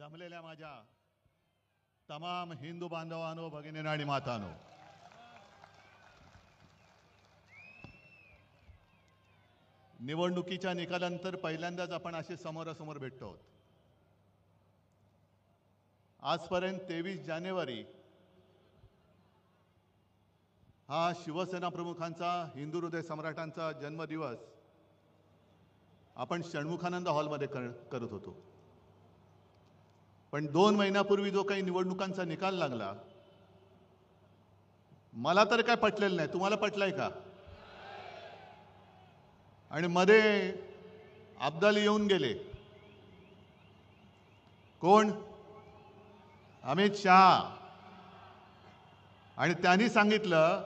जमलेल्या माझ्या तमाम हिंदू बांधवांनो, भगिनींनो आणि मातांनो, निवडणुकीच्या निकालानंतर पहिल्यांदाच आपण असे समोरासमोर भेटतो आहोत. आजपर्यंत 23 जानेवारी हा शिवसेना प्रमुखांचा, हिंदू हृदय सम्राटांचा जन्मदिवस आपण षण्मुखानंद हॉलमध्ये करत होतो. पण 2 महिन्यापूर्वी जो काही निवडणुकांचा निकाल लागला, मला तर काय पटलेलं नाही. तुम्हाला पटलाय का? आणि मध्ये अब्दाली येऊन गेले. कोण? अमित शहा. आणि त्यांनी सांगितलं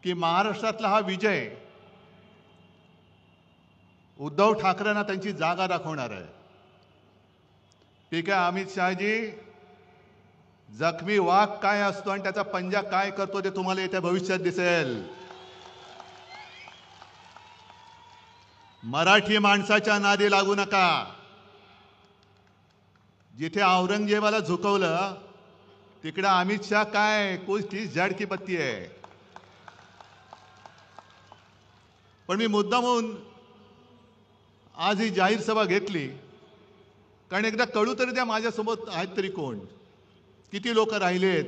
की महाराष्ट्रातला हा विजय उद्धव ठाकरेंना त्यांची जागा दाखवणार आहे. ठीक आहे अमित शहाजी, जखमी वाघ काय असतो आणि त्याचा पंजा काय करतो ते तुम्हाला येत्या भविष्यात दिसेल. मराठी माणसाच्या नादी लागू नका. जिथे औरंगजेबाला झुकवलं तिकडे अमित शहा काय कोणती झाड की पत्ती आहे. पण मी मुद्दामून आज ही जाहीर सभा घेतली कारण एकदा कळू तरी द्या माझ्यासोबत आहेत तरी कोण, किती लोक राहिलेत.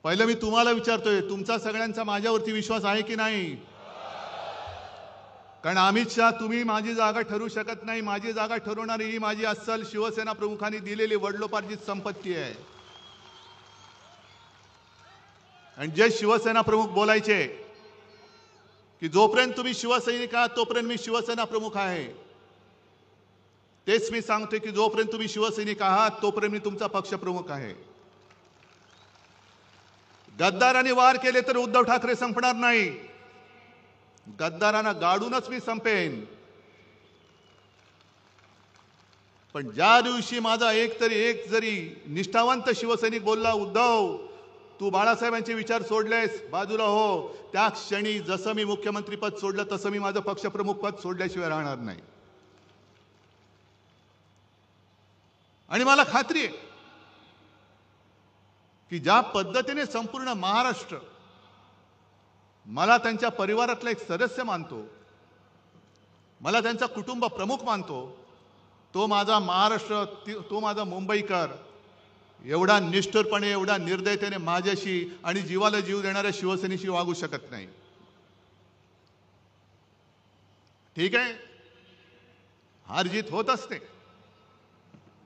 पहिलं मी तुम्हाला विचारतोय, तुमचा सगळ्यांचा माझ्यावरती विश्वास आहे की नाही? कारण अमित शहा, तुम्ही माझी जागा ठरवू शकत नाही. माझी जागा ठरवणारी ही माझी अस्सल शिवसेना प्रमुखांनी दिलेली वडिलोपार्जित संपत्ती आहे. आणि जे शिवसेना प्रमुख बोलायचे की जोपर्यंत तुम्ही शिवसैनिक आहात तोपर्यंत मी शिवसेना प्रमुख आहे, तेच मी सांगतोय की जोपर्यंत तुम्ही शिवसैनिक आहात तोपर्यंत मी तुमचा पक्ष प्रमुख आहे. गद्दारांनी वार केले तर उद्धव ठाकरे संपणार नाही. गद्दारांना गाडूनच मी संपेन. पण ज्या दिवशी माझा एक जरी निष्ठावंत शिवसैनिक बोलला, उद्धव तू बाळासाहेबांचे विचार सोडलेस, बाजूला हो, त्या क्षणी जसं मी मुख्यमंत्री पद सोडलं तसं मी माझं पक्षप्रमुख पद सोडल्याशिवाय राहणार नाही. आणि मला खात्री आहे की ज्या पद्धतीने संपूर्ण महाराष्ट्र मला त्यांच्या परिवारातला एक सदस्य मानतो, मला त्यांचा कुटुंब प्रमुख मानतो, तो माझा महाराष्ट्र, तो माझा मुंबईकर एवढा निष्ठुरपणे, एवढा निर्दयतेने माझ्याशी आणि जीवाला जीव देणाऱ्या शिवसेनेशी वागू शकत नाही. ठीक आहे, हार जीत होत असते,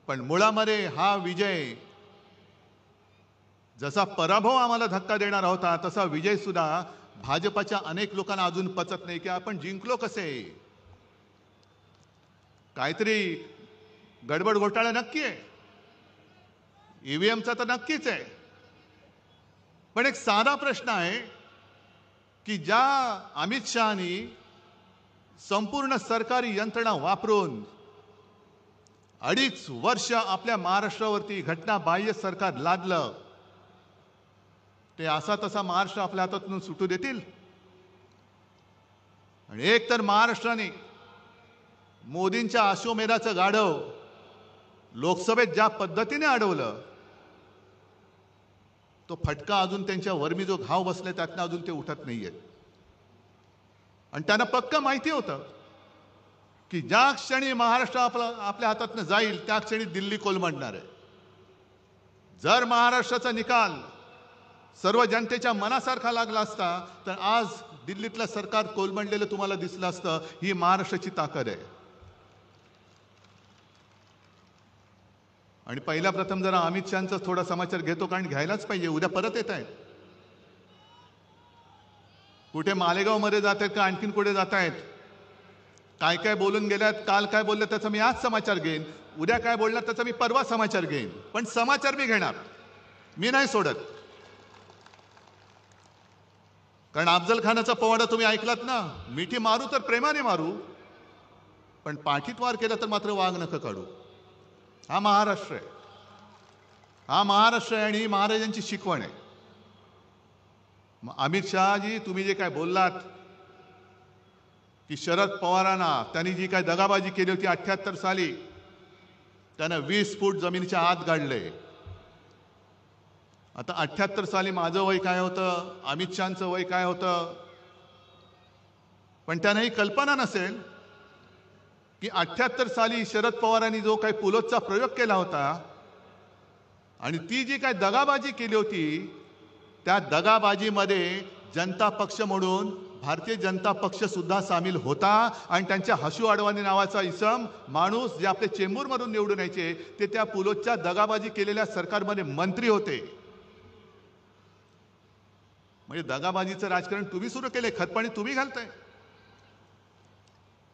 पण मुळामध्ये हा विजय जसा पराभव आम्हाला धक्का देणार होता तसा विजय सुद्धा भाजपच्या अनेक लोकांना अजून पचत नाही की आपण जिंकलो कसे. काहीतरी गडबड घोटाळा नक्की आहे, ईव्हीएमचा तर नक्कीच आहे. पण एक साधा प्रश्न आहे की ज्या अमित शहानी संपूर्ण सरकारी यंत्रणा वापरून 2.5 वर्ष आपल्या महाराष्ट्रावरती घटनाबाह्य सरकार लादलं, ते असा तसा महाराष्ट्र आपल्या हातातून सुटू देतील? आणि एक तर महाराष्ट्राने मोदींच्या अश्वमेधाचं गाढव लोकसभेत ज्या पद्धतीने अडवलं, तो फटका अजून त्यांच्या वर्मी जो घाव बसले त्यातनं अजून ते उठत नाहीयेत. आणि त्यांना पक्क माहिती होतं की ज्या क्षणी महाराष्ट्र आपल्या हातातनं जाईल त्या क्षणी दिल्ली कोलमडणार आहे. जर महाराष्ट्राचा निकाल सर्व जनतेच्या मनासारखा लागला असता तर आज दिल्लीतलं सरकार कोलमडलेलं तुम्हाला दिसलं असतं. ही महाराष्ट्राची ताकद आहे. आणि पहिल्या प्रथम जरा अमित शहांचा थोडा समाचार घेतो, कारण घ्यायलाच पाहिजे. उद्या परत येत आहेत. कुठे मालेगाव मध्ये जात आहेत का आणखीन कुठे जात आहेत, काय काय बोलून गेल्यात, काल काय बोलले त्याचा मी आज समाचार घेईन, उद्या काय बोलणार त्याचा मी परवा समाचार घेईन. पण समाचार मी घेणार, मी नाही सोडत. कारण अफजल खानाचा पोवाडा तुम्ही ऐकलात ना, मिठी मारू तर प्रेमाने मारू, पण पाठीत वार केला तर मात्र वाघ नख काढू. हा महाराष्ट्र आहे, हा महाराष्ट्र आहे आणि ही महाराजांची शिकवण आहे. अमित शहाजी, तुम्ही जे काय बोललात की शरद पवारांना त्यांनी जी काय दगाबाजी केली होती 78 साली, त्यानं 20 फूट जमिनीच्या आत गाडले. आता 78 साली माझं वय काय होतं, अमित शहाचं वय काय होतं, पण त्यांना ही कल्पना नसेल की 78 साली शरद पवारांनी जो काही पुलोदचा प्रयोग केला होता आणि ती जी काय दगाबाजी केली होती, त्या दगाबाजीमध्ये जनता पक्ष म्हणून भारतीय जनता पक्ष सुद्धा सामील होता. आणि त्यांच्या हसू अडवाणी नावाचा इसम माणूस जे आपले चेंबूरमधून निवडून यायचे, ते त्या पुलोदच्या दगाबाजी केलेल्या सरकारमध्ये मंत्री होते. म्हणजे दगाबाजीचं राजकारण तुम्ही सुरू केले, खतपाणी तुम्ही घालताय.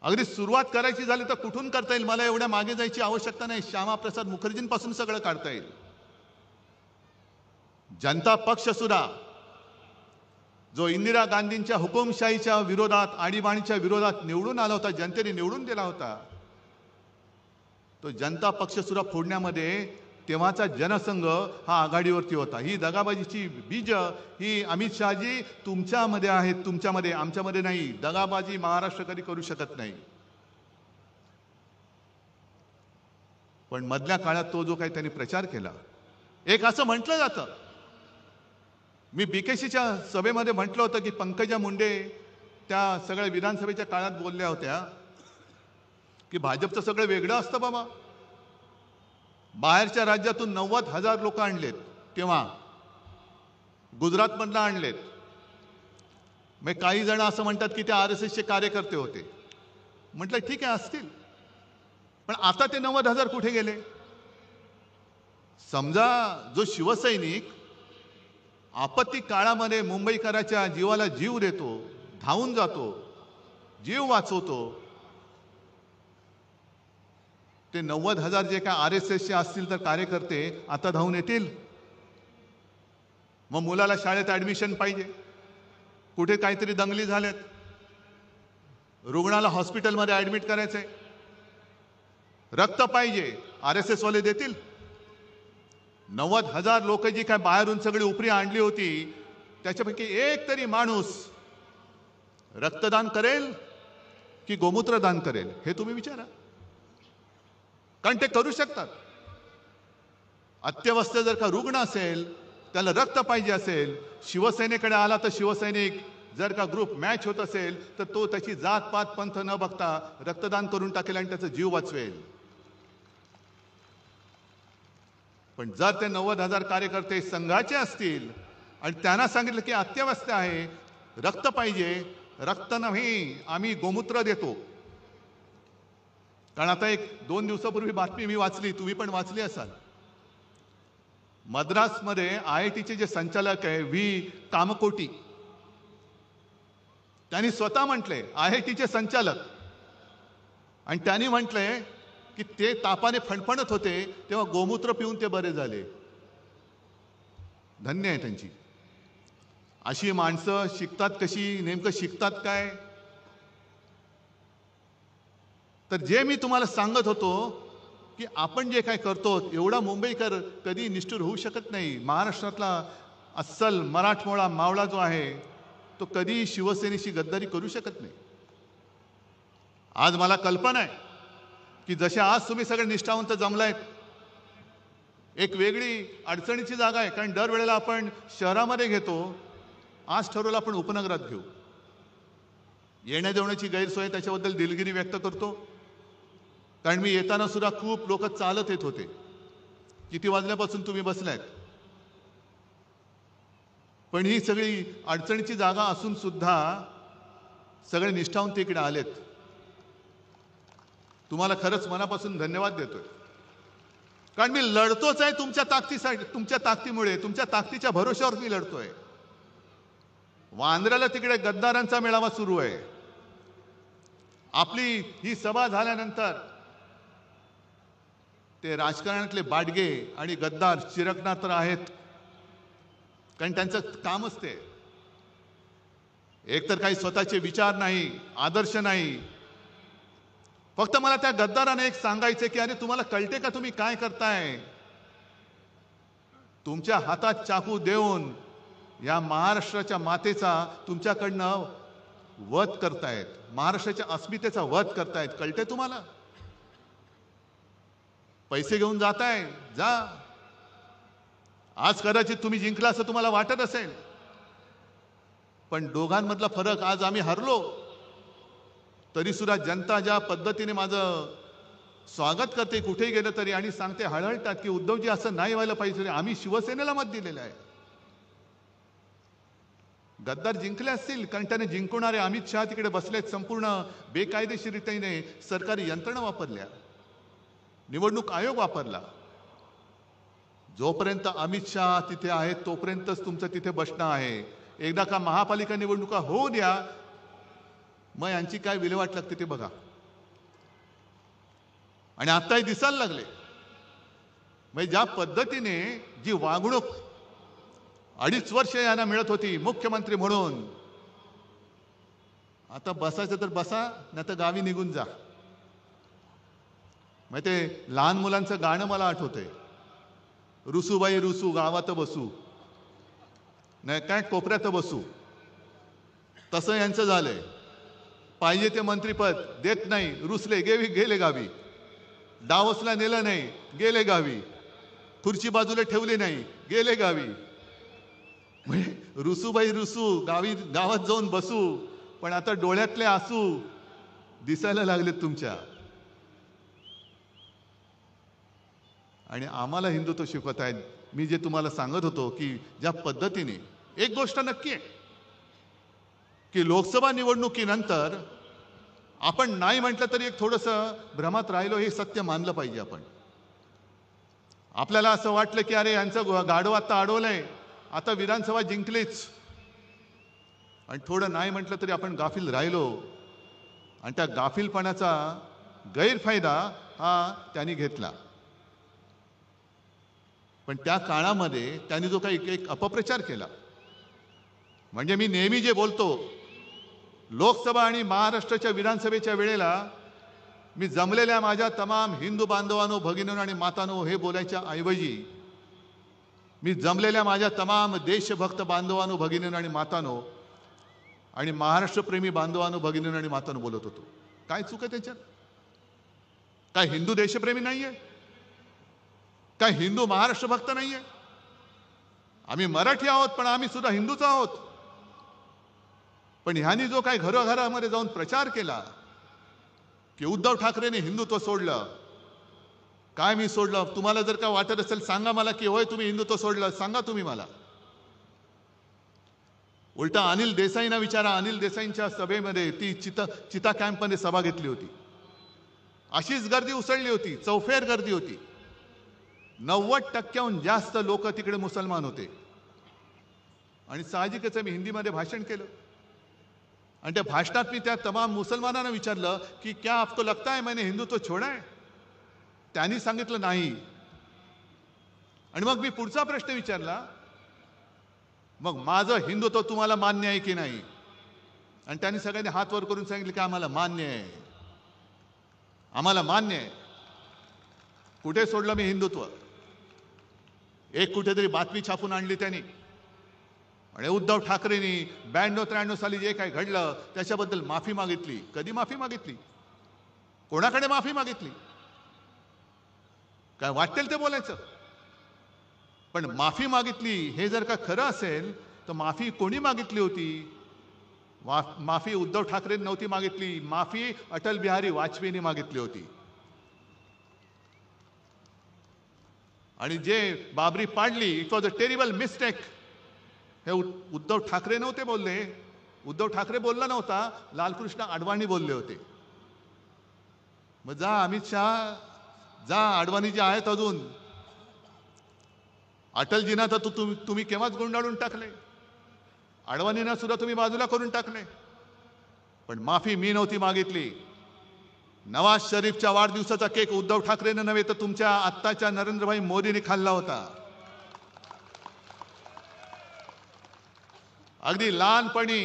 अगदी सुरुवात करायची झाली तर कुठून करता येईल, मला एवढ्या मागे जायची आवश्यकता नाही. श्यामाप्रसाद मुखर्जींपासून सगळं काढता येईल. जनता पक्ष सुद्धा जो इंदिरा गांधींच्या हुकुमशाहीच्या विरोधात, आणीबाणीच्या विरोधात निवडून आला होता, जनतेने निवडून दिला होता, तो जनता पक्ष सुद्धा फोडण्यामध्ये तेव्हाचा जनसंघ हा आघाडीवरती होता. ही दगाबाजीची बीज ही अमित शहाजी तुमच्यामध्ये आहेत, तुमच्यामध्ये, आमच्यामध्ये नाही. दगाबाजी महाराष्ट्र कधी करू शकत नाही. पण मधल्या काळात तो जो काही त्यांनी प्रचार केला, एक असं म्हटलं जातं, मी बीकेसीच्या सभेमध्ये म्हटलं होतं की पंकजा मुंडे त्या सगळ्या विधानसभेच्या काळात बोलल्या होत्या की भाजपचं सगळं वेगळं असतं बाबा. बाहेरच्या राज्यातून 90,000 लोक आणलेत, तेव्हा गुजरातमधनं आणलेत. मग काही जण असं म्हणतात की ते RSSचे कार्यकर्ते होते. म्हटलं ठीक आहे असतील, पण आता ते 90,000 कुठे गेले? समजा जो शिवसैनिक आपत्ती काळामध्ये मुंबईकराच्या जीवाला जीव देतो, धावून जातो, जीव वाचवतो, ते 90,000 जे काय RSSचे असतील तर कार्यकर्ते आता धावून येतील? मग मुलाला शाळेत ॲडमिशन पाहिजे, कुठे काहीतरी दंगली झाल्यात, रुग्णाला हॉस्पिटलमध्ये ॲडमिट करायचंय, रक्त पाहिजे, RSS वाले देतील? 90,000 लोक जी काय बाहेरून सगळी उपरी आणली होती, त्याच्यापैकी एक तरी माणूस रक्तदान करेल की गोमूत्रदान करेल, हे तुम्ही विचारा. कारण ते करू शकतात. अत्यवस्थ जर का रुग्ण असेल, त्याला रक्त पाहिजे असेल, शिवसेनेकडे आला तर शिवसैनिक जर का ग्रुप मॅच होत असेल तर तो त्याची जात पात पंथ न बघता रक्तदान करून टाकेल आणि त्याचा जीव वाचवेल. पण जर ते 90,000 कार्यकर्ते संघाचे असतील आणि त्यांना सांगितलं की अत्यवस्थ आहे, रक्त पाहिजे, रक्त नाही आम्ही गोमूत्र देतो. कारण आता 1-2 दिवसापूर्वी बातमी मी वाचली, तुम्ही पण वाचली असाल. मद्रासमध्ये IITचे जे संचालक आहे व्ही कामकोटी, त्यांनी स्वतः म्हटले, IITचे संचालक, आणि त्यांनी म्हटले की ते तापाने फणफणत होते तेव्हा गोमूत्र पिऊन ते बरे झाले. धन्य आहे त्यांची. अशी माणसं शिकतात कशी, नेमकं शिकतात काय? तर जे मी तुम्हाला सांगत होतो की आपण जे काय करतो, एवढा मुंबईकर कधी निष्ठुर होऊ शकत नाही. महाराष्ट्रातला अस्सल मराठमोळा मावळा जो आहे तो कधी शिवसेनेशी गद्दारी करू शकत नाही. आज मला कल्पना आहे की जसे आज तुम्ही सगळे निष्ठावंत जमलायत, एक वेगळी अडचणीची जागा आहे. कारण दरवेळेला आपण शहरामध्ये घेतो, आज ठरवलं आपण उपनगरात घेऊ. येण्या जेवण्याची गैरसोय, त्याच्याबद्दल दिलगिरी व्यक्त करतो. कारण मी येताना सुद्धा खूप लोक चालत येत होते. किती वाजल्यापासून तुम्ही बसलायत? पण ही सगळी अडचणीची जागा असून सुद्धा सगळे निष्ठावंत इकडे आलेत. तुम्हाला खरंच मनापासून धन्यवाद देतोय. कारण मी लढतोच आहे तुमच्या ताकदीसाठी, तुमच्या ताकदीमुळे, तुमच्या ताकदीच्या भरोश्यावर मी लढतोय. वांद्र्याला तिकडे गद्दारांचा मेळावा सुरू आहे. आपली ही सभा झाल्यानंतर ते राजकारणातले बाडगे आणि गद्दार चिरकणार तर आहेत, कारण त्यांचं कामच ते. एकतर काही स्वतःचे विचार नाही, आदर्श नाही. फक्त मला त्या गद्दाराने एक सांगायचे की अरे तुम्हाला कळते का तुम्ही काय करताय? तुमच्या हातात चाकू देऊन या महाराष्ट्राच्या मातेचा तुमच्याकडनं वध करतायत, महाराष्ट्राच्या अस्मितेचा वध करतायत. कळते तुम्हाला? पैसे घेऊन जाताय, जा. आज कदाचित तुम्ही जिंकला असं तुम्हाला वाटत असेल, पण दोघांमधला फरक, आज आम्ही हरलो तरी सुद्धा जनता ज्या पद्धतीने माझं स्वागत करते कुठेही गेलं तरी, आणि सांगते, हळहळतात की उद्धवजी असं नाही व्हायला पाहिजे, आम्ही शिवसेनेला मत दिलेलं आहे. गद्दार जिंकले असतील कारण त्याने जिंकणारे अमित शहा तिकडे बसलेत, संपूर्ण बेकायदेशीररीतीने सरकारी यंत्रणा वापरल्या, निवडणूक आयोग वापरला. जोपर्यंत अमित शहा तिथे आहेत तोपर्यंतच तुमचं तिथे बसणं आहे. एकदा का महापालिका निवडणुका होऊ द्या, मग यांची काय विल्हेवाट लागते ते बघा. आणि आत्ताही दिसायला लागले, म्हणजे ज्या पद्धतीने जी वागणूक 2.5 वर्ष यांना मिळत होती मुख्यमंत्री म्हणून, आता बसायचं तर बसा, नाही तर गावी निघून जा. मग ते लहान मुलांचं गाणं मला आठवतंय, रुसूबाई रुसू गावात बसू, नाही काय कोपऱ्यात बसू. तसं यांचं झालंय. पाहिजे ते मंत्रीपद देत नाही, रुसले, गेले गावी. डावसला नेलं नाही, गेले गावी. खुर्ची बाजूला ठेवली नाही, गेले गावी. म्हणजे रुसूबाई रुसू, गावात जाऊन बसू, पण आता डोळ्यातले आसू दिसायला लागलेत तुमच्या. आणि आम्हाला हिंदुत्व शिकवत आहेत. मी जे तुम्हाला सांगत होतो की ज्या पद्धतीने, एक गोष्ट नक्की आहे की लोकसभा निवडणुकीनंतर आपण नाही म्हटलं तरी एक थोडंसं भ्रमात राहिलो, हे सत्य मानलं पाहिजे आपण. आपल्याला असं वाटलं की अरे यांचं गाढव आता अडवलंय, आता विधानसभा जिंकलीच, आणि थोडं नाही म्हटलं तरी आपण गाफील राहिलो, आणि त्या गाफीलपणाचा गैरफायदा हा त्यांनी घेतला. पण त्या काळामध्ये त्यांनी जो काही एक अपप्रचार केला, म्हणजे मी नेहमी जे बोलतो, लोकसभा आणि महाराष्ट्राच्या विधानसभेच्या वेळेला मी जमलेल्या माझ्या तमाम हिंदू बांधवांनो, भगिनींनो आणि मातांनो हे बोलायच्या ऐवजी मी जमलेल्या माझ्या तमाम देशभक्त बांधवांनो, भगिनींनो आणि मातांनो आणि महाराष्ट्रप्रेमी बांधवांनो, भगिनींनो आणि मातांनो बोलत होतो. काय चूक आहे त्याच्यात? काय हिंदू देशप्रेमी नाहीये? काय हिंदू महाराष्ट्र भक्त नाहीये? आम्ही मराठी आहोत, पण आम्ही सुद्धा हिंदूच आहोत. पण ह्यांनी जो काही घरोघरामध्ये जाऊन प्रचार केला की उद्धव ठाकरेने हिंदुत्व सोडलं, काय मी सोडलं? तुम्हाला जर का वाटत असेल सांगा मला की होय तुम्ही हिंदुत्व सोडलं, सांगा तुम्ही मला. उलटा अनिल देसाईंना विचारा, अनिल देसाईंच्या सभेमध्ये ती चिता कॅम्पमध्ये सभा घेतली होती, अशीच गर्दी उसळली होती, चौफेर गर्दी होती. 90% जास्त लोक तिकडे मुसलमान होते. आणि साहजिकच मी हिंदीमध्ये भाषण केलं, आणि त्या भाषणात मी त्या तमाम मुसलमानांना विचारलं की क्या आपको लगता है मैंने हिंदुत्व छोड़ा है? त्यांनी सांगितलं नाही. आणि मग मी पुढचा प्रश्न विचारला, मग माझं हिंदुत्व तुम्हाला मान्य आहे की नाही? आणि त्यांनी सगळ्यांनी हात वर करून सांगितलं की आम्हाला मान्य आहे, आम्हाला मान्य आहे. कुठे सोडलं मी हिंदुत्व? एक कुठेतरी बातमी छापून आणली त्यांनी, आणि उद्धव ठाकरेंनी 92-93 साली जे काही घडलं त्याच्याबद्दल माफी मागितली. कधी माफी मागितली? कोणाकडे माफी मागितली? काय वाटेल ते बोलायचं, पण माफी मागितली हे जर का खरं असेल तर माफी कोणी मागितली होती? माफी उद्धव ठाकरेंनी नव्हती मागितली, माफी अटल बिहारी वाजपेयींनी मागितली होती. आणि जे बाबरी पाडली, it was a terrible mistake, हे उद्धव ठाकरे नव्हते बोलले. उद्धव ठाकरे बोलला नव्हता, लालकृष्ण अडवाणी बोलले होते. मग जा अमित शहा, जा अडवाणी जे आहेत अजून, अटलजींना तर तुम्ही केव्हाच गुंडाळून टाकले, अडवाणींना सुद्धा तुम्ही बाजूला करून टाकले. पण माफी मी नव्हती मागितली. नवाज शरीफच्या वाढदिवसाचा केक उद्धव ठाकरेंना नव्हे तर तुमच्या आत्ताच्या नरेंद्रभाई मोदींनी खाल्ला होता. अगदी लहानपणी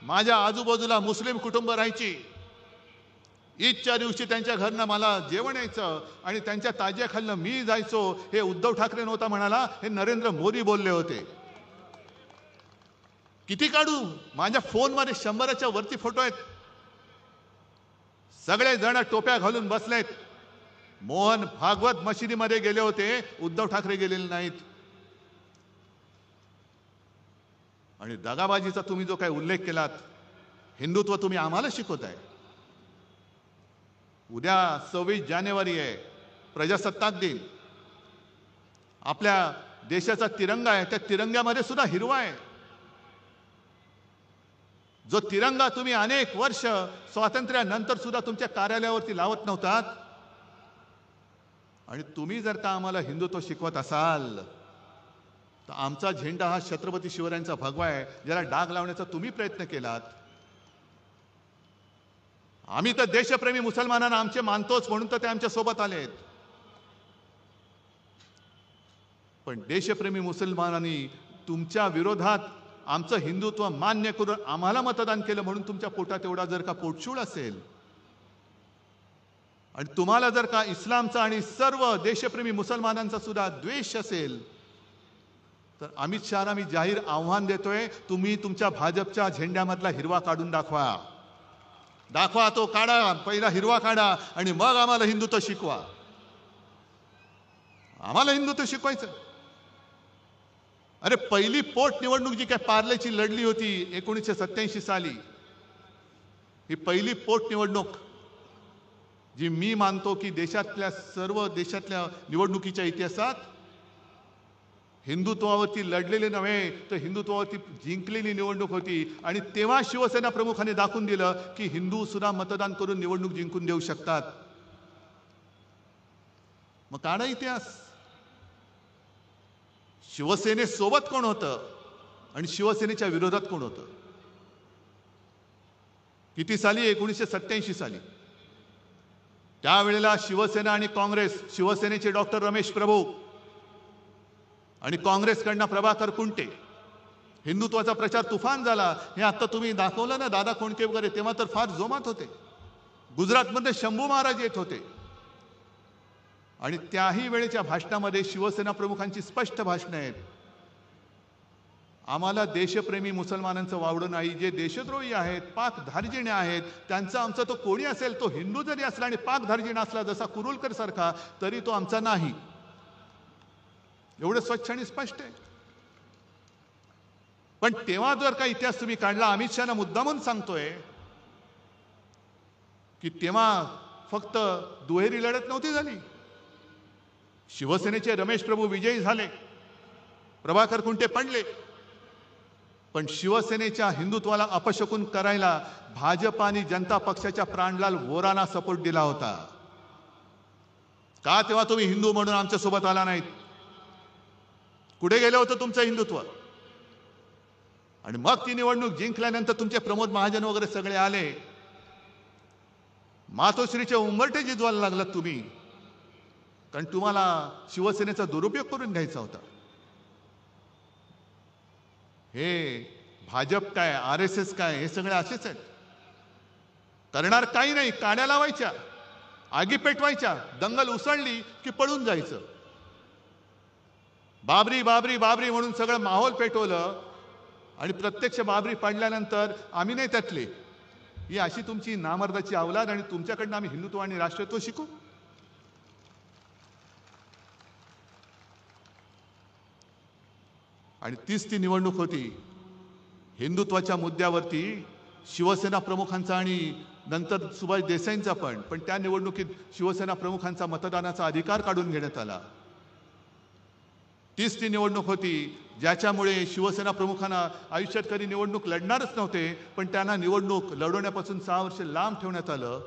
माझ्या आजूबाजूला मुस्लिम कुटुंब राहायची. ईदच्या दिवशी त्यांच्या घरनं मला जेवण यायचं आणि त्यांच्या ताज्याखालनं मी जायचो. हे उद्धव ठाकरे नव्हता म्हणाला, हे नरेंद्र मोदी बोलले होते. किती काढू? माझ्या फोनमध्ये 100च्या वरती फोटो आहेत. सगळे जण टोप्या घालून बसलेत. मोहन भागवत मशिदीमध्ये गेले होते, उद्धव ठाकरे गेलेले नाहीत. आणि दगाबाजीचा तुम्ही जो काही उल्लेख केलात, हिंदुत्व तुम्ही आम्हाला शिकवताय. उद्या 26 जानेवारी आहे, प्रजासत्ताक दिन. आपल्या देशाचा तिरंगा आहे, त्या तिरंग्यामध्ये सुद्धा हिरवा आहे. जो तिरंगा तुम्ही अनेक वर्ष स्वातंत्र्यानंतर सुद्धा तुमच्या कार्यालयावरती लावत नव्हतात. आणि तुम्ही जर का आम्हाला हिंदुत्व शिकवत असाल तर आमचा झेंडा हा छत्रपती शिवरायांचा भगवा आहे, ज्याला डाग लावण्याचा तुम्ही प्रयत्न केलात. आम्ही तर देशप्रेमी मुसलमानांना आमचे मानतोच म्हणून तर ते आमच्या सोबत आलेत. पण देशप्रेमी मुसलमानांनी तुमच्या विरोधात आमचं हिंदुत्व मान्य करून आम्हाला मतदान केलं म्हणून तुमच्या पोटात एवढा जर का पोटशूळ असेल आणि तुम्हाला जर का इस्लामचा आणि सर्व देशप्रेमी मुसलमानांचा सुद्धा द्वेष असेल तर अमित शहाना मी जाहीर आव्हान देतोय, तुम्ही तुमच्या भाजपच्या झेंड्यामधला हिरवा काढून दाखवा. दाखवा, तो काढा, पहिला हिरवा काढा आणि मग आम्हाला हिंदुत्व शिकवा. आम्हाला हिंदुत्व शिकवायचं. अरे पहिली पोट निवडणूक जी काय पार्लेची लढली होती 1987 साली, ही पहिली पोट निवडणूक जी मी मानतो की सर्व देशातल्या निवडणुकीच्या इतिहासात हिंदुत्वावरती लढलेले नव्हे तर हिंदुत्वावरती जिंकलेली निवडणूक होती. आणि तेव्हा शिवसेना प्रमुखांनी दाखवून दिलं की हिंदू सुद्धा मतदान करून निवडणूक जिंकून देऊ शकतात. मग काढा इतिहास. शिवसेनेसोबत कोण होतं आणि शिवसेनेच्या विरोधात कोण होतं? किती साली? 1987 साली. त्यावेळेला शिवसेना आणि काँग्रेस, शिवसेनेचे डॉक्टर रमेश प्रभू आणि काँग्रेसकडनं प्रभाकर कुंटे, हिंदुत्वाचा प्रचार तुफान झाला. हे आता तुम्ही दाखवलं ना, दादा कोंडके वगैरे, तेव्हा तर फार जोमात होते. गुजरातमध्ये शंभू महाराज येत होते. आणि त्याही वेळेच्या भाषणामध्ये शिवसेना प्रमुखांची स्पष्ट भाषणं आहेत. आम्हाला देशप्रेमी मुसलमानांचं वावडं नाही. जे देशद्रोही आहेत, पाकधार्जिणे आहेत, त्यांचा आमचा तो कोणी असेल, तो हिंदू जरी असला आणि पाकधार्जिण असला जसा कुरुलकर सारखा, तरी तो आमचा नाही. एवढं स्वच्छ आणि स्पष्ट आहे. पण तेव्हा जर का इतिहास तुम्ही काढला, अमित शहाना मुद्दामून सांगतोय की तेव्हा फक्त दुहेरी लढत नव्हती झाली. शिवसेनेचे रमेश प्रभू विजयी झाले, प्रभाकर कुंटे पडले, पण शिवसेनेच्या हिंदुत्वाला अपशकुन करायला भाजप आणि जनता पक्षाच्या प्राणलाल वोरांना सपोर्ट दिला होता. का तेव्हा तुम्ही हिंदू म्हणून आमच्या सोबत आला नाहीत? कुठे गेलं होतं तुमचं हिंदुत्व? आणि मग ती निवडणूक जिंकल्यानंतर तुमचे प्रमोद महाजन वगैरे सगळे आले. मातोश्रीचे उंबरठे जिजवायला लागलात तुम्ही, कारण तुम्हाला शिवसेनेचा दुरुपयोग करून घ्यायचा होता. हे भाजप काय, RSS काय, हे सगळे असेच आहेत. करणार काही नाही, काड्या लावायच्या, आगी पेटवायच्या, दंगल उसळली की पळून जायचं. बाबरी बाबरी बाबरी म्हणून सगळं माहोल पेटवलं आणि प्रत्यक्ष बाबरी पडल्यानंतर आम्ही नाही त्यातले. ही अशी तुमची नामर्दाची अवलाद आणि तुमच्याकडनं आम्ही हिंदुत्व आणि राष्ट्रत्व शिकू? आणि तीच ती निवडणूक होती हिंदुत्वाच्या मुद्द्यावरती शिवसेना प्रमुखांचा आणि नंतर सुभाष देसाईंचा पण त्या निवडणुकीत शिवसेना प्रमुखांचा मतदानाचा अधिकार काढून घेण्यात आला. तीच ती निवडणूक होती ज्याच्यामुळे शिवसेना प्रमुखांना आयुष्यात कधी निवडणूक लढणारच नव्हते, पण त्यांना निवडणूक लढवण्यापासून 6 वर्ष लांब ठेवण्यात आलं.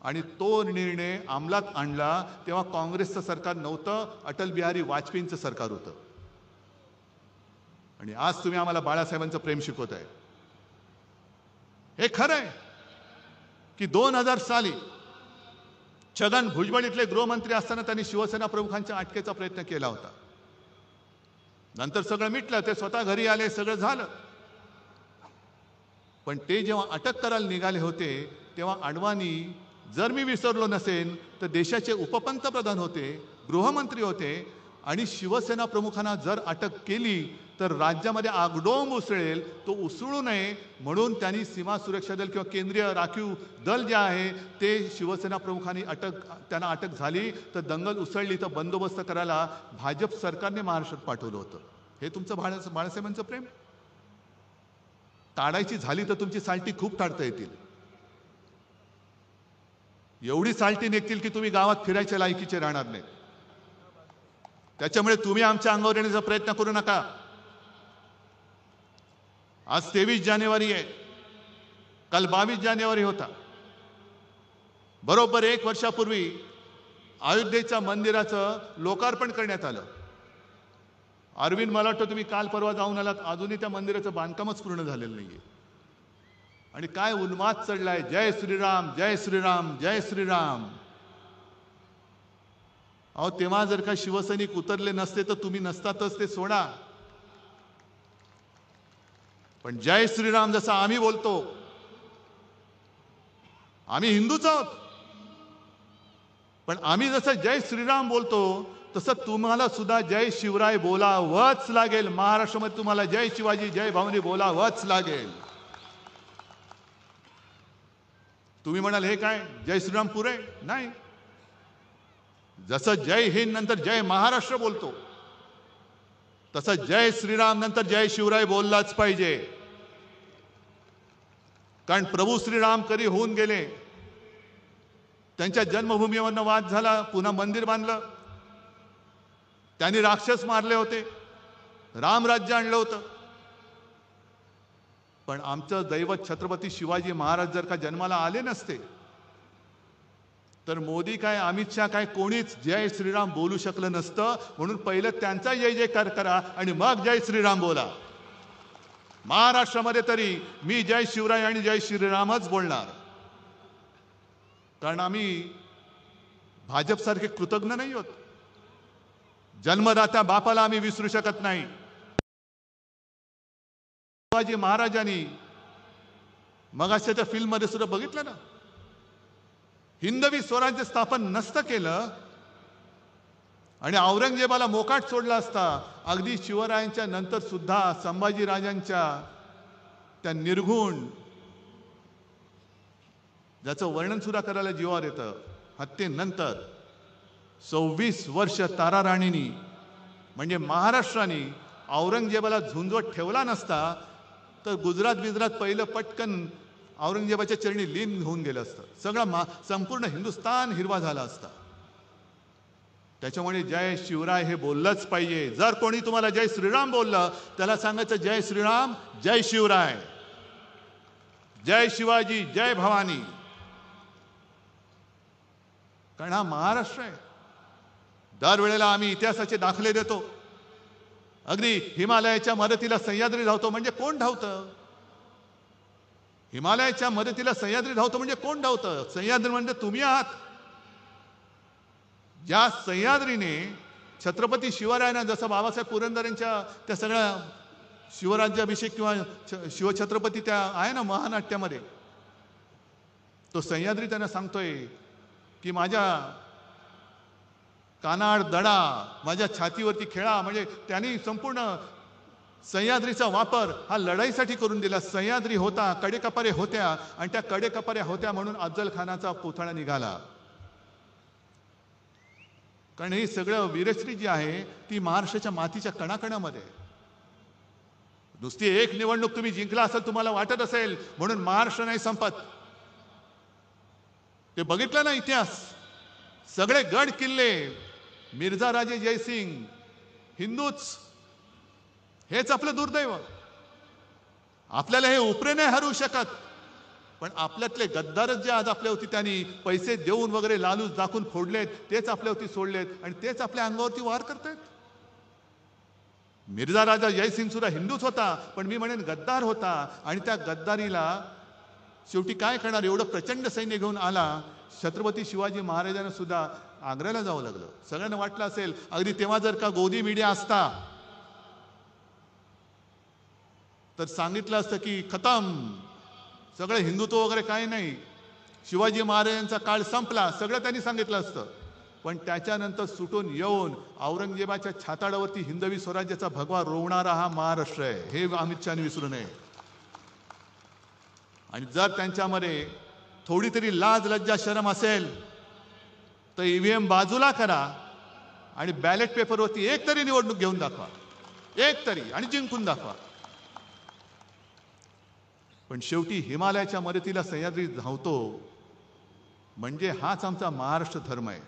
आणि तो निर्णय अंमलात आणला तेव्हा काँग्रेसचं सरकार नव्हतं, अटल बिहारी वाजपेयींचं सरकार होतं. आणि आज तुम्ही आम्हाला बाळासाहेबांचं प्रेम शिकवताय. हे खरं आहे की 2000 साली छगन भुजबळ इथले गृहमंत्री असताना त्यांनी शिवसेना प्रमुखांच्या अटकेचा प्रयत्न केला होता. नंतर सगळं मिटलं, ते स्वतः घरी आले, सगळं झालं. पण ते जेव्हा अटक करायला निघाले होते तेव्हा अडवाणी, जर मी विसरलो नसेन तर देशाचे उपपंतप्रधान होते, गृहमंत्री होते. आणि शिवसेना प्रमुखांना जर अटक केली तर राज्यामध्ये आगडोंब उसळेल, तो उसळू नये म्हणून त्यांनी सीमा सुरक्षा दल किंवा केंद्रीय राखीव दल जे आहे ते शिवसेना प्रमुखांनी त्यांना अटक झाली तर दंगल उसळली तर बंदोबस्त करायला भाजप सरकारने महाराष्ट्रात पाठवलं होतं. हे तुमचं बाळासाहेबांचं प्रेम? ताडायची झाली तर तुमची साल्टी खूप ताडता येतील. एवढी साल्टी निघतील की तुम्ही गावात फिरायच्या लायकीचे राहणार नाही. त्याच्यामुळे तुम्ही आमच्या अंगावर येण्याचा प्रयत्न करू नका. आज 23 जानेवारी आहे, काल 22 जानेवारी होता. बरोबर 1 वर्षापूर्वी अयोध्येच्या मंदिराचं लोकार्पण करण्यात आलं. अरविंद, मला वाटतं तुम्ही काल परवा जाऊन आलात, अजूनही त्या मंदिराचं बांधकामच पूर्ण झालेलं नाहीये. आणि काय उन्माद चढलाय, जय श्रीराम जय श्रीराम जय श्रीराम. अहो, तेव्हा जर का शिवसैनिक उतरले नसते तर तुम्ही नसतातच, ते सोडा. पण जय श्रीराम जसं आम्ही बोलतो, आम्ही हिंदूच आहोत, पण आम्ही जसं जय श्रीराम बोलतो तसं तुम्हाला सुद्धा जय शिवराय बोलावंच लागेल. महाराष्ट्रामध्ये तुम्हाला जय शिवाजी जय भवानी बोलावंच लागेल. तुम्ही म्हणाल हे काय जय श्रीराम पुरे? नाही. जसं जय हिंद नंतर जय महाराष्ट्र बोलतो तसं जय श्रीराम नंतर जय शिवराय बोललाच पाहिजे. कारण प्रभू श्रीराम कधी होऊन गेले, त्यांच्या जन्मभूमीवरनं वाद झाला, पुन्हा मंदिर बांधलं, त्यांनी राक्षस मारले होते, रामराज्य आणलं होतं. पण आमचं दैवत छत्रपती शिवाजी महाराज जर का जन्माला आले नसते तर मोदी काय अमित शहा काय कोणीच जय श्रीराम बोलू शकलं नसतं. म्हणून पहिलं त्यांचा जय जयकार करा आणि मग जय श्रीराम बोला. महाराष्ट्रामध्ये तरी मी जय शिवराय आणि जय श्रीरामच बोलणार, कारण आम्ही भाजपसारखे कृतज्ञ नाही आहोत. जन्मदात्या बापाला आम्ही विसरू शकत नाही. शिवाजी महाराजांनी मगाशी त्या फिल्म मध्ये सुद्धा बघितलं ना, हिंदवी स्वराज्य स्थापन नसतं केलं आणि औरंगजेबाला मोकाट सोडला असता, अगदी शिवरायांच्या नंतर सुद्धा संभाजी राजांच्या त्या निर्घुण, ज्याचं वर्णन सुद्धा करायला जीवावर येतं, हत्येनंतर 26 वर्ष ताराराणींनी म्हणजे महाराष्ट्राने औरंगजेबाला झुंजवत ठेवला नसता तर गुजरात पहिलं पटकन औरंगजेबाच्या चरणी लीन होऊन गेलं असतं. सगळं संपूर्ण हिंदुस्थान हिरवा झाला असता. त्याच्यामुळे जय शिवराय हे बोललंच पाहिजे. जर कोणी तुम्हाला जय श्रीराम बोललं त्याला सांगायचं जय श्रीराम जय शिवराय, जय शिवाजी जय भवानी. कारण हा महाराष्ट्र आहे. दरवेळेला आम्ही इतिहासाचे दाखले देतो. अगदी हिमालयाच्या मदतीला सह्याद्री धावतो म्हणजे कोण धावतं? हिमालयाच्या मदतीला सह्याद्री धावतो म्हणजे कोण धावतं? सह्याद्री म्हणजे तुम्ही आहात. ज्या सह्याद्रीने छत्रपती शिवरायांना, जसं बाबासाहेब पुरंदरेंच्या त्या सगळ्या शिवराज्याभिषेक किंवा शिवछत्रपती त्या आहे ना महानाट्यामध्ये, तो सह्याद्री त्यांना सांगतोय की माझ्या कानाड दडा, माझ्या छातीवरती खेळा. म्हणजे त्यांनी संपूर्ण सह्याद्रीचा वापर हा लढाईसाठी करून दिला. सह्याद्री होता, कडेकपारे होत्या आणि त्या कडेकपाऱ्या होत्या म्हणून अफजल खानाचा पुतळा निघाला. कारण ही सगळं वीरश्री जी आहे ती महाराष्ट्राच्या मातीच्या कणाकणामध्ये. नुसती एक निवडणूक तुम्ही जिंकला असेल तुम्हाला वाटत असेल म्हणून महाराष्ट्र नाही संपत. ते बघितलं ना इतिहास, सगळे गड किल्ले मिर्झा राजे जयसिंग हिंदूच, हेच आपलं दुर्दैव. आपल्याला हे उपरे नाही हरवू शकत, पण आपल्यातले गद्दारच जे आज आपल्यावरती त्यांनी पैसे देऊन वगैरे लालूच दाखवून फोडलेत, तेच आपल्यावरती सोडलेत आणि तेच आपल्या अंगावरती वार करतायत. मिर्झा राजा जयसिंग सुद्धा हिंदूच होता, पण मी म्हणेन गद्दार होता. आणि त्या गद्दारीला शेवटी काय करणार, एवढं प्रचंड सैन्य घेऊन आला. छत्रपती शिवाजी महाराजांना सुद्धा आग्र्याला जावं लागलं. सगळ्यांना वाटलं असेल अगदी तेव्हा जर का गोदी मीडिया असता तर सांगितलं असतं की खतम, सगळं हिंदुत्व वगैरे काही नाही, शिवाजी महाराजांचा काळ संपला, सगळं त्यांनी सांगितलं असतं. पण त्याच्यानंतर सुटून येऊन औरंगजेबाच्या छाताडावरती हिंदवी स्वराज्याचा भगवा रोवणारा हा महाराष्ट्र आहे, हे अमित शहाने विसरू नये. आणि जर त्यांच्यामध्ये थोडी तरी लाज लज्जा शरम असेल तर ईव्हीएम बाजूला करा आणि बॅलेट पेपरवरती एक तरी निवडणूक घेऊन दाखवा, एक तरी, आणि जिंकून दाखवा. पण शेवटी हिमालयाच्या मदतीला सह्याद्री धावतो म्हणजे हाच आमचा महाराष्ट्र धर्म आहे,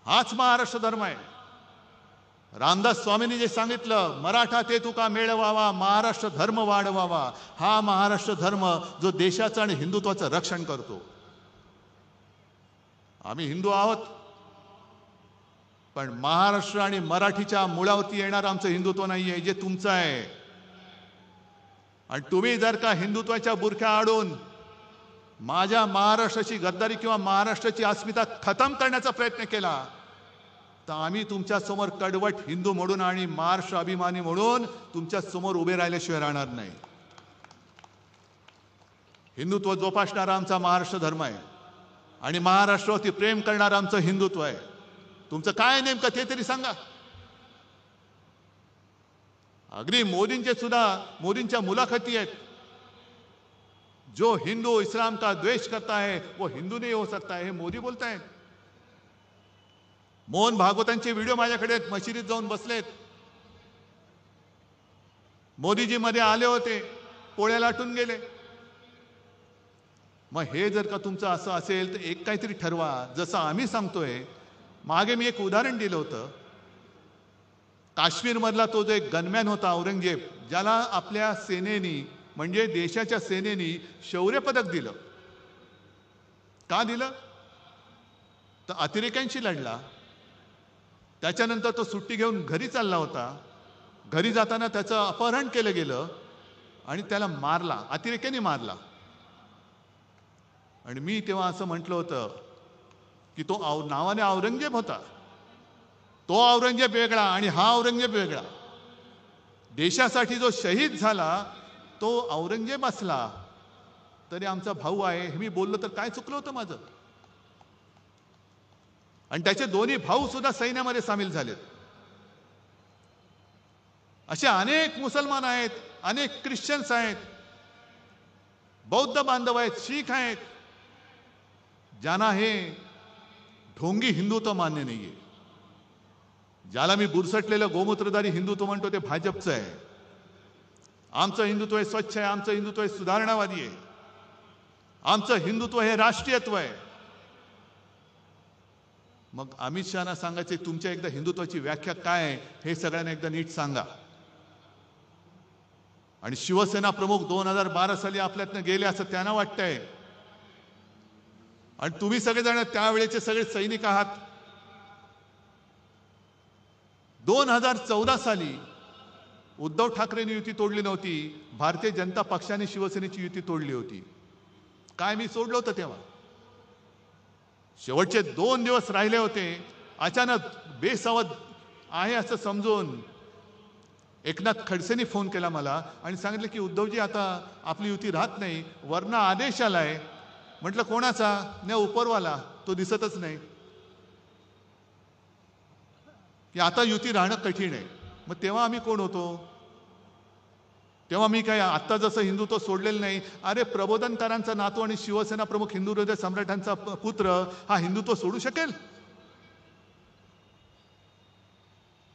हाच महाराष्ट्र धर्म आहे. रामदास स्वामींनी जे सांगितलं, मराठा ते तुका मेळवावा, महाराष्ट्र धर्म वाढवावा, हा महाराष्ट्र धर्म जो देशाचं आणि हिंदुत्वाचं रक्षण करतो. आम्ही हिंदू आहोत, पण महाराष्ट्र आणि मराठीच्या मुळावरती येणार आमचं हिंदुत्व नाहीये, जे तुमचं आहे. आणि तुम्ही जर का हिंदुत्वाच्या बुरख्या आडून माझ्या महाराष्ट्राची गद्दारी किंवा महाराष्ट्राची अस्मिता खतम करण्याचा प्रयत्न केला तर आम्ही तुमच्या समोर कडवट हिंदू म्हणून आणि महाराष्ट्र अभिमानी म्हणून तुमच्या समोर उभे राहिल्याशिवाय राहणार नाही. हिंदुत्व जोपासणारा आमचा महाराष्ट्र धर्म आहे आणि महाराष्ट्रावरती प्रेम करणारं आमचं हिंदुत्व आहे. तुमचं काय नेमकं ते तरी सांगा. अगदी मोदींच्या मुलाखती आहेत, जो हिंदू इस्लाम का द्वेष करता है वो हिंदू नहीं हो सकता है, हे मोदी बोलतायत. मोहन भागवतांचे व्हिडिओ माझ्याकडे मशिदीत जाऊन बसलेत. मोदीजी मध्ये आले होते, पोळ्या लाटून गेले. मग हे जर का तुमचं असं असेल तर एक काहीतरी ठरवा, जसं आम्ही सांगतोय. मागे मी एक उदाहरण दिलं होतं, काश्मीरमधला तो जो एक गनमॅन होता औरंगजेब, ज्याला आपल्या सेनेनी म्हणजे देशाच्या सेनेनी शौर्य पदक दिलं. का दिलं? तर अतिरेक्यांशी लढला. त्याच्यानंतर तो सुट्टी घेऊन घरी चालला होता. घरी जाताना त्याचं अपहरण केलं गेलं आणि त्याला मारला, अतिरेक्यांनी मारला. आणि मी तेव्हा असं म्हटलं होतं की तो नावाने औरंगजेब होता, तो औरंगजेब वेगळा आणि हा औरंगजेब वेगळा. देशासाठी जो शहीद झाला तो औरंगजेब असला तरी आमचा भाऊ आहे, हे मी बोललो तर काय चुकलं होतं माझं? आणि त्याचे दोन्ही भाऊ सुद्धा सैन्यामध्ये सामील झालेत. असे अनेक मुसलमान आहेत, अनेक ख्रिश्चन्स आहेत, बौद्ध बांधव आहेत, शीख आहेत, ज्यांना हे ढोंगी हिंदुत्व मान्य नाहीये. ज्याला मी बुरसटलेलं गोमूत्रधारी हिंदुत्व म्हणतो ते भाजपचं आहे. आमचं हिंदुत्व हे स्वच्छ आहे, आमचं हिंदुत्व हे सुधारणावादी आहे, आमचं हिंदुत्व हे राष्ट्रीयत्व आहे. मग अमित शहाना सांगायचे, तुमच्या एकदा हिंदुत्वाची व्याख्या काय आहे हे सगळ्यांना एकदा नीट सांगा. आणि शिवसेना प्रमुख 2012 साली आपल्यातनं गेले असं त्यांना वाटतंय. आणि तुम्ही सगळेजण त्यावेळेचे सगळे सैनिक आहात. 2014 साली उद्धव ठाकरेंनी युती तोडली नव्हती, भारतीय जनता पक्षाने शिवसेनेची युती तोडली होती. काय मी सोडलं होतं तेव्हा? शेवटचे 2 दिवस राहिले होते, अचानक बेसावध आहे असं समजून एकनाथ खडसेंनी फोन केला मला आणि सांगितलं की उद्धवजी आता आपली युती राहत नाही, वरनं आदेश आलाय. म्हटलं कोणाचा? नाही, उपरवाला, तो दिसतच नाही, की आता युती राहणं कठीण आहे. मग तेव्हा आम्ही कोण होतो? तेव्हा मी काय आत्ता जसं हिंदुत्व सोडलेलं नाही. अरे प्रबोधनकारांचा नातू आणि शिवसेना प्रमुख हिंदू हृदय सम्राटांचा पुत्र हा हिंदुत्व सोडू शकेल?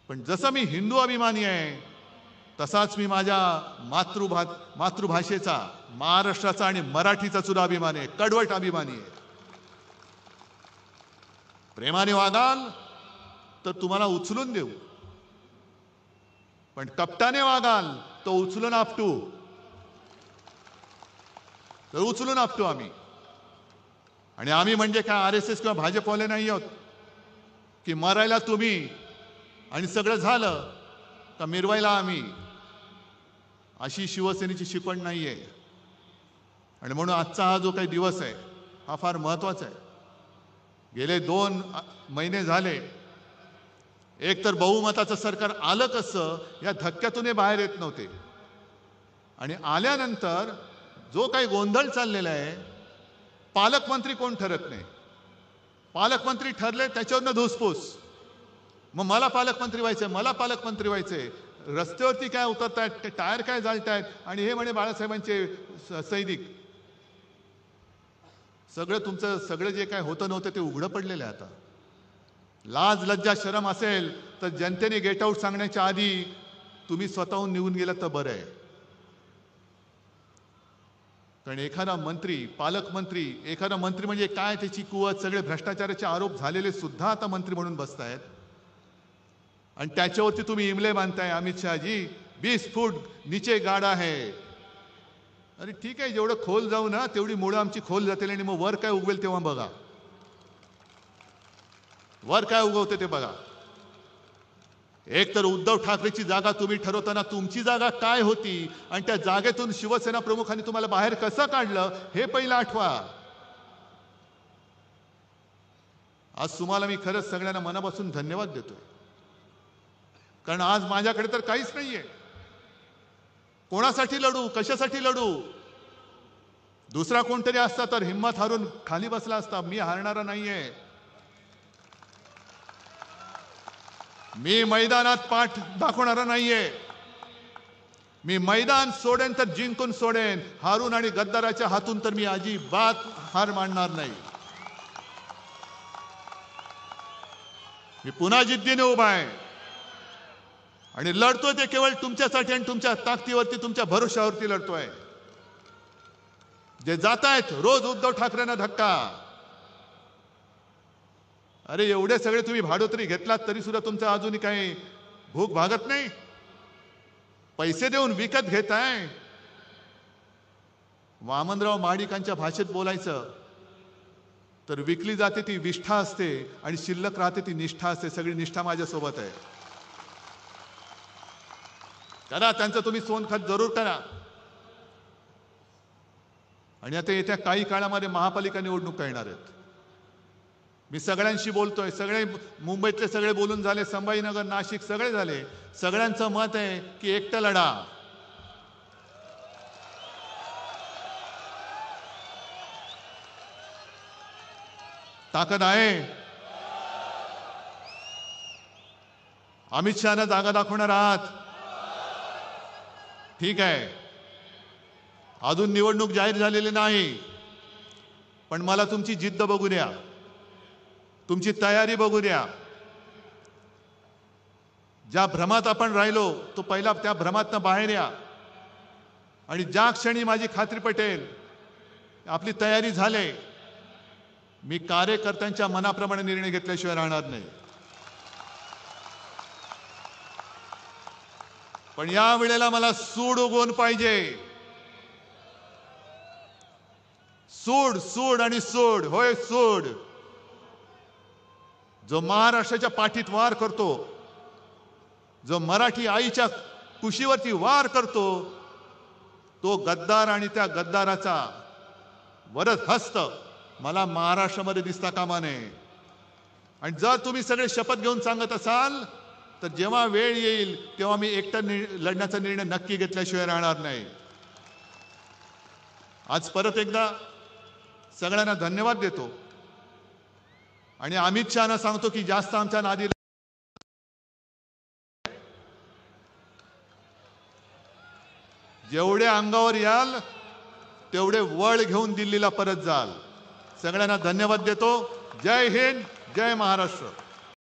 पण जसं मी हिंदू अभिमानी आहे तसाच मी माझ्या मातृभाषेचा, महाराष्ट्राचा आणि मराठीचा सुद्धा अभिमान आहे, कडवट अभिमानी आहे. प्रेमाने वागाल तर तुम्हाला उचलून देऊ, पण कपटाने वागाल तो उचलून आपटू, तर उचलून आपटू आम्ही. आणि आम्ही म्हणजे काय RSS किंवा भाजपवाले नाही आहोत की मरायला तुम्ही आणि सगळं झालं का मिरवायला आम्ही. अशी शिवसेनेची शिकवण नाहीये. आणि म्हणून आजचा हा जो काही दिवस आहे हा फार महत्वाचा आहे. गेले 2 महिने झाले, एक तर बहुमताचं सरकार आलं कसं या धक्क्यातून बाहेर येत नव्हते. आणि आल्यानंतर जो काही गोंधळ चाललेला आहे, पालकमंत्री कोण ठरत नाही. पालकमंत्री ठरले त्याच्यावरनं धुसफूस. मग मला पालकमंत्री व्हायचंय, मला पालकमंत्री व्हायचंय. रस्त्यावरती काय उतरतायत, टायर काय जाळतायत आणि हे म्हणे बाळासाहेबांचे सैनिक. सगळं तुमचं सगळं जे काय होतं नव्हतं ते उघडं पडलेलं आहे आता. लाज लज्जा शरम असेल तर जनतेने गेट आउट सांगण्याच्या आधी तुम्ही स्वतःहून निघून गेलात तर बरं आहे. कारण एखादा मंत्री, पालकमंत्री, एखादा मंत्री म्हणजे काय त्याची कुवत, सगळे भ्रष्टाचाराचे आरोप झालेले सुद्धा आता मंत्री म्हणून बसतायत आणि त्याच्यावरती तुम्ही इमले बांधताय. अमित शहाजी 20 फूट नीचे गाडा है. अरे ठीक आहे, जेवढं खोल जाऊ ना तेवढी मुळं आमची खोल जातील आणि मग वर काय उगवेल तेव्हा बघा. वर काय उगवते ते बघा. एक तर उद्धव ठाकरेची जागा तुम्ही ठरवताना तुमची जागा काय होती आणि त्या जागेतून शिवसेना प्रमुखांनी तुम्हाला बाहेर कसं काढलं हे पहिलं आठवा. आज तुम्हाला मी खरंच सगळ्यांना मनापासून धन्यवाद देतोय. कारण आज माझ्याकडे तर काहीच नाहीये. कोणासाठी लढू, कशासाठी लढू. दुसरा कोणतरी असता तर हिम्मत हारून खाली बसला असता. मी हारणारा नाहीये. मी मैदानात पाठ दाखवणारा नाहीये. मी मैदान सोडेन तर जिंकून सोडेन. हारून आणि गद्दाराच्या हातून तर मी अजिबात हार मानणार नाही. मी पुन्हा जिद्दीने उभा आहे आणि लढतोय ते केवळ तुमच्यासाठी आणि तुमच्या ताकदीवरती, तुमच्या भरोशावरती लढतोय. जे जात आहेत रोज उद्धव ठाकरेंना धक्का. अरे एवढे सगळे तुम्ही भाडोत्री घेतलात तरी सुद्धा तुमचं अजूनही काही भूक भागत नाही. पैसे देऊन विकत घेताय. वामनराव महाडिकांच्या भाषेत बोलायचं तर विकली जाते ती विष्ठा असते आणि शिल्लक राहते ती निष्ठा असते. सगळी निष्ठा माझ्यासोबत आहे. करा त्यांचं तुम्ही सोनखत जरूर करा. आणि आता येत्या काही काळामध्ये महापालिका निवडणुका येणार आहेत. मी सगळ्यांशी बोलतोय. सगळे मुंबईतले सगळे बोलून झाले, संभाजीनगर, नाशिक सगळे झाले. सगळ्यांचं मत आहे की एकटं लढा. ताकद आहे. अमित शहाना जागा दाखवणार आहात. ठीक आहे, अजून निवडणूक जाहीर झालेली नाही, पण मला तुमची जिद्द बघू द्या, तुमची तयारी बघू द्या. ज्या भ्रमात आपण राहिलो तो पहिला त्या भ्रमातनं बाहेर या. आणि ज्या क्षणी माझी खात्री पटेल आपली तयारी झाले, मी कार्यकर्त्यांच्या मनाप्रमाणे निर्णय घेतल्याशिवाय राहणार नाही. पण या वेळेला मला सूड उगवून पाहिजे. सूड, सूड आणि सूड. होय सूड. जो महाराष्ट्राच्या पाठीत वार करतो, जो मराठी आईच्या कुशीवरती वार करतो, तो गद्दार आणि त्या गद्दाराचा वरद हस्त मला महाराष्ट्रामध्ये दिसता कामा नये. आणि जर तुम्ही सगळे शपथ घेऊन सांगत असाल तर जेव्हा वेळ येईल तेव्हा मी एकटा लढण्याचा निर्णय नक्की घेतल्याशिवाय राहणार नाही. आज परत एकदा सगळ्यांना धन्यवाद देतो आणि अमित शहाना सांगतो की जास्त आमच्या नादी जेवढे अंगावर याल तेवढे वळ घेऊन दिल्लीला परत जाल. सगळ्यांना धन्यवाद देतो. जय हिंद, जय महाराष्ट्र.